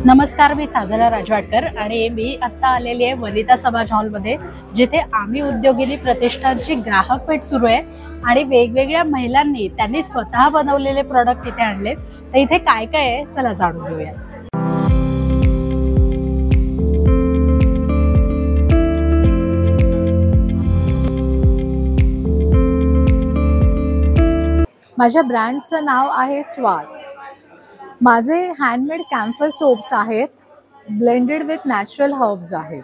नमस्कार, मी साधना राजवाडकर आणि मी आत्ता आलेली आहे वनिता समाज हॉलमध्ये, जिथे आम्ही उद्योगिनी प्रतिष्ठानची ग्राहक भेट सुरू आहे आणि वेगवेगळ्या महिलांनी त्यांनी स्वतः बनवलेले प्रॉडक्ट इथे आणले. तर इथे काय काय आहे चला जाणून घेऊया. माझ्या ब्रँडचं नाव आहे श्वास. माझे हँडमेड कॅम्फर सोप्स आहेत, ब्लेंडेड विथ नॅचरल हर्ब्स आहेत.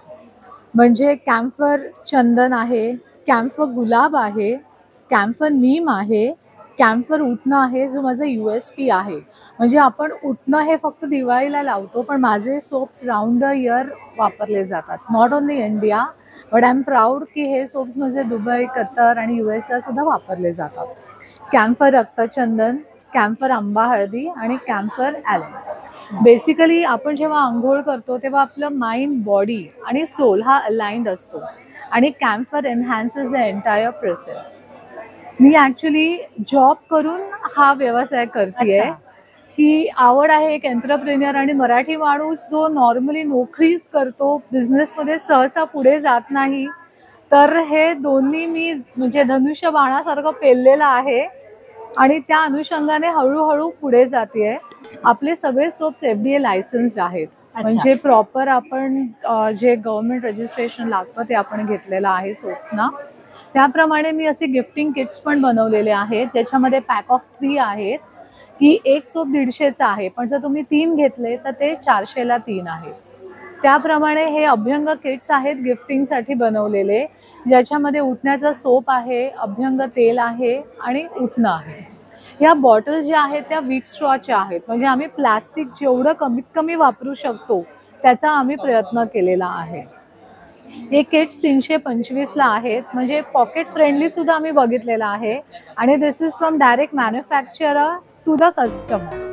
म्हणजे कॅम्फर चंदन आहे, कॅम्फर गुलाब आहे, कॅम्फर नीम आहे, कॅम्फर उटणं आहे, जो माझा USP आहे. म्हणजे आपण उटणं हे फक्त दिवाळीला लावतो, पण माझे सोप्स राऊंड द इयर वापरले जातात. Not only India but I am proud की हे सोप्स माझे दुबई, कतर आणि US सुद्धा वापरले जातात. कॅम्फर रक्तचंदन, कॅम्फर आंबा हळदी आणि कॅम्फर ॲलन. बेसिकली आपण जेव्हा आंघोळ करतो तेव्हा आपलं माइंड, बॉडी आणि सोल हा अलाइन्ड असतो आणि camphor enhances the entire process. मी ॲक्च्युली जॉब करून हा व्यवसाय करते आहे. की आवड आहे, एक एंटरप्रेन्युअर आणि मराठी माणूस जो नॉर्मली नोकरीच करतो, बिझनेसमध्ये सहसा पुढे जात नाही, तर हे दोन्ही मी म्हणजे धनुष्य बाणासारखं पेललेलं आहे आणि त्या अनुषंगाने हळूहळू पुढे जाते. आपले सगळे सोप्स FDA लायसन्स्ड आहेत. म्हणजे प्रॉपर आपण जे गव्हर्नमेंट रजिस्ट्रेशन लागतं ते आपण घेतलेलं आहे सोप्सना. त्याप्रमाणे मी असे गिफ्टिंग किट्स पण बनवलेले आहेत, ज्याच्यामध्ये पॅक ऑफ 3 आहेत. की एक सोप 150चा आहे, पण जर तुम्ही 3 घेतले तर ते 400ला 3 आहे. त्याप्रमाणे हे अभ्यंग किट्स आहेत गिफ्टिंगसाठी बनवलेले, ज्याच्यामध्ये उटण्याचा सोप आहे, अभ्यंग तेल आहे आणि उटणं आहे. ह्या बॉटल्स ज्या आहेत त्या व्हीट स्ट्रॉच्या आहेत. म्हणजे आम्ही प्लास्टिक जेवढं कमीत कमी वापरू शकतो त्याचा आम्ही प्रयत्न केलेला आहे. हे किट्स 325ला आहेत. म्हणजे पॉकेट फ्रेंडली सुद्धा आम्ही बघितलेला आहे आणि this is from direct manufacturer to the customer.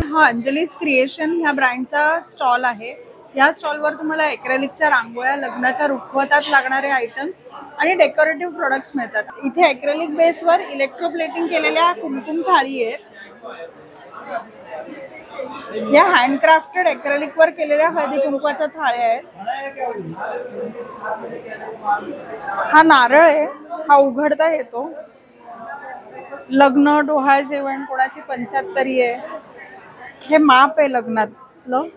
हा अंजलीज क्रिएशन ह्या ब्रँडचा स्टॉल आहे. या स्टॉलवर तुम्हाला एक्रेलिकच्या रांगोळ्या, लग्नाच्या रुखवतात लागणारे आयटम्स आणि डेकोरेटिव्ह प्रोडक्ट्स मिळतात. इथे एक्रेलिक बेसवर इलेक्ट्रोप्लेटिंग केलेल्या कुमकुम थाळी आहेत. या हँडक्राफ्टेड एक्रेलिकवर केलेल्या हळदी कुंकवाच्या थाळ्या आहेत. हा नारळ आहे, हा उघडता येतो. लग्न, डोहाळ जेवण, कोणाची 75 आहे, हे माप आहे लग्नातलं.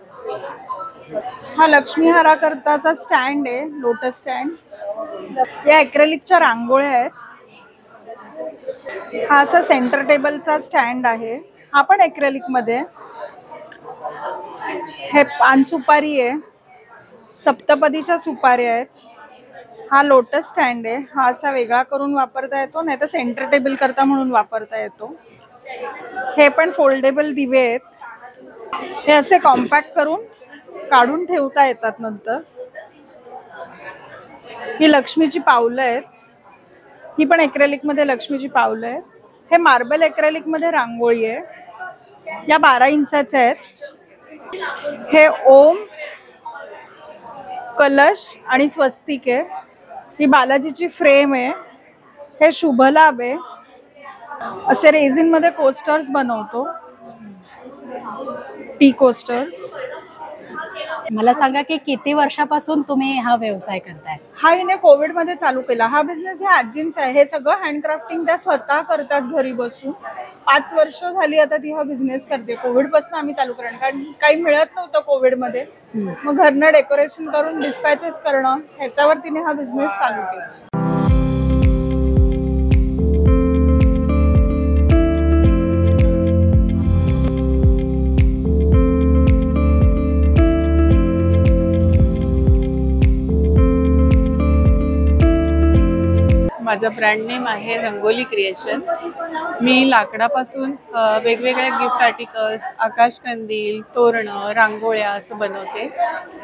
हा लक्ष्मीहारा करताचा स्टँड आहे, लोटस स्टँड. या एक्रेलिकच्या रांगोळ्या आहेत. हा असा सेंटर टेबलचा स्टँड आहे, हा पण एक्रेलिक मध्ये. हे पान सुपारी आहे, सप्तपदीच्या सुपाऱ्या आहेत. हा लोटस स्टँड आहे, हा असा वेगळा करून वापरता येतो, नाही तर सेंटर टेबल करता म्हणून वापरता येतो. हे पण फोल्डेबल दिवे आहेत. हे असे कॉम्पॅक्ट करून काढून ठेवता येतात नंतर. ही लक्ष्मीची पावलं आहेत. ही पण एक्रेलिक मध्ये लक्ष्मीची पावलं आहेत. हे मार्बल एक्रेलिक मध्ये रांगोळी आहे. या 12 इंचाच्या आहेत. हे ओम, कलश आणि स्वस्तिक आहे. ही बालाजीची फ्रेम आहे. हे शुभलाभ आहे. असे रेझिन मध्ये कोस्टर्स बनवतो, टी कोस्टर्स. मला सांगा की किती वर्षापासून तुम्ही हा व्यवसाय करताय? हा हिने कोविड मध्ये चालू केला. हा बिझनेस हे आजींचा आहे. हे सगळं हँडक्राफ्टिंग त्या स्वतः करतात घरी बसून. 5 वर्ष झाली आता ती हा बिझनेस करते. कोविड पासून आम्ही चालू करणं, कारण काही मिळत नव्हतं कोविड मध्ये. मग घरनं डेकोरेशन करून डिस्पॅचेस करणं, ह्याच्यावर तिने हा बिझनेस चालू केला. माझं ब्रँड नेम आहे रंगोली क्रिएशन. मी लाकडापासून वेगवेगळ्या गिफ्ट आर्टिकल्स, आकाशकंदील, तोरणं, रांगोळ्या असं बनवते.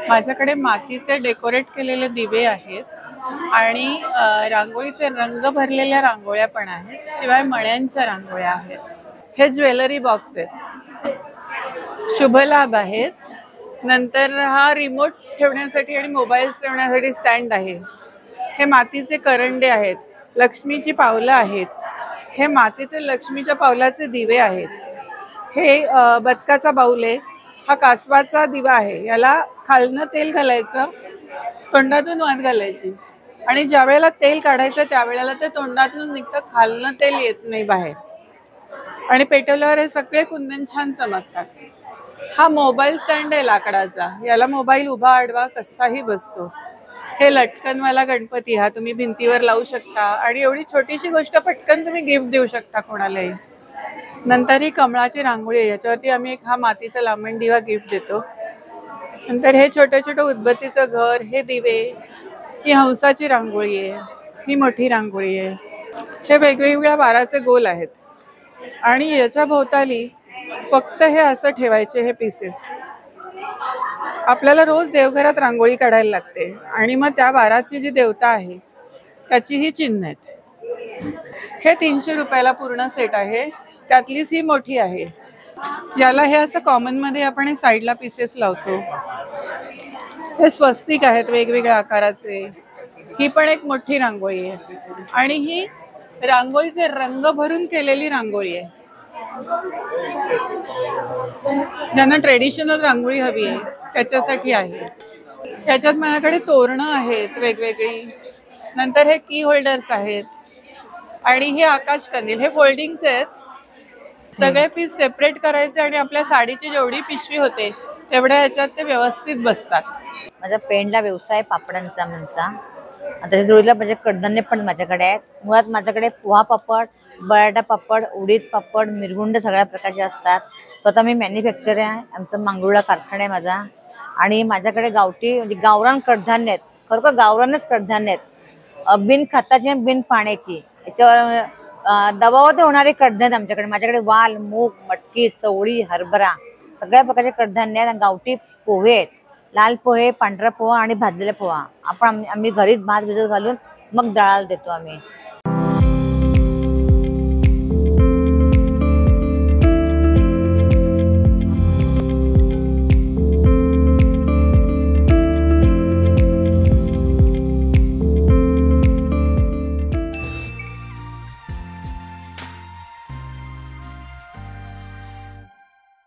माझ्याकडे मातीचे डेकोरेट केलेले दिवे आहेत आणि रांगोळीचे रंग भरलेल्या रांगोळ्या पण आहेत. शिवाय मण्यांच्या रांगोळ्या आहेत. हे ज्वेलरी बॉक्स आहेत, शुभलाभ आहेत. नंतर हा रिमोट ठेवण्यासाठी आणि मोबाईल ठेवण्यासाठी स्टँड आहे. हे मातीचे करंडे आहेत, लक्ष्मीची पावलं आहेत, हे मातीचे लक्ष्मीच्या पावलाचे दिवे आहेत, हे बदकाचा बाऊल आहे, हा कासवाचा दिवा आहे, याला खालनं तेल घालायचं, तोंडातून वात घालायची आणि ज्या वेळेला तेल काढायचं त्यावेळेला ते तोंडातून निघतं, खालनं तेल येत नाही बाहेर आणि पेटवल्यावर हे सगळे कुंदन छान चमकतात. हा मोबाईल स्टँड आहे लाकडाचा, याला मोबाईल उभा आडवा कसाही बसतो. हे लटकनवाला गणपती, हा तुम्ही भिंतीवर लावू शकता आणि एवढी छोटीशी गोष्ट पटकन तुम्ही गिफ्ट देऊ शकता कोणालाही. नंतर ही कमळाची रांगोळी आहे, याच्यावरती आम्ही एक हा मातीचा लांबण दिवा गिफ्ट देतो. नंतर हे छोटं छोटं उदबत्तीचं घर, हे दिवे, ही हंसाची रांगोळी आहे, ही मोठी रांगोळी आहे. हे वेगवेगळ्या बाराचे गोल आहेत आणि याच्या भोवताली फक्त हे असं ठेवायचे हे पीसेस. आपल्याला रोज देवघरात रांगोळी काढायला लागते आणि मग त्या बाराची जी देवता आहे त्याची ही चिन्ह आहेत. हे 300 रुपयाला पूर्ण सेट आहे, त्यातलीच ही मोठी आहे. याला हे असं कॉमन मध्ये आपण हे साईडला पीसेस लावतो. हे स्वस्तिक आहेत वेगवेगळ्या आकाराचे. ही पण एक मोठी रांगोळी आहे आणि ही रांगोळीचे रंग भरून केलेली रांगोळी आहे. ज्यांना ट्रेडिशनल रांगोळी हवी आहे त्याच्यासाठी आहे. त्याच्यात माझ्याकडे तोरणं आहेत वेगवेगळी. नंतर हे की होल्डर्स आहेत आणि हे आकाश कंदील, हे फोल्डिंगचे आहेत. सगळे पीस सेपरेट करायचे आणि आपल्या साडीची जेवढी पिशवी होते तेवढ्या ह्याच्यात ते व्यवस्थित बसतात. माझा पेंडला व्यवसाय पापडांचा म्हणता. त्याच्या जोडीला माझे कडधान्य पण माझ्याकडे आहेत. मुळात माझ्याकडे पोहा पापड, बटाटा पापड, उडीद पापड, मिरगुंड सगळ्या प्रकारचे असतात. स्वतः मी मॅन्युफॅक्चर आहे. आमचं मांगरुळा कारखाना आहे माझा आणि माझ्याकडे गावठी म्हणजे गावरान कडधान्य आहेत. खरोखर गावरानच कडधान्य आहेत, बिन खताची आणि बिन पाण्याची. याच्यावर दबावात होणारे कडधान्य आमच्याकडे. माझ्याकडे वाल, मूग, मटकी, चवळी, हरभरा सगळ्या प्रकारचे कडधान्य आहेत. गावठी पोहे आहेत, लाल पोहे, पांढरा पोहा आणि भाजलेला पोहा. आम्ही घरीच भात भिजत घालून मग दळायला देतो आम्ही.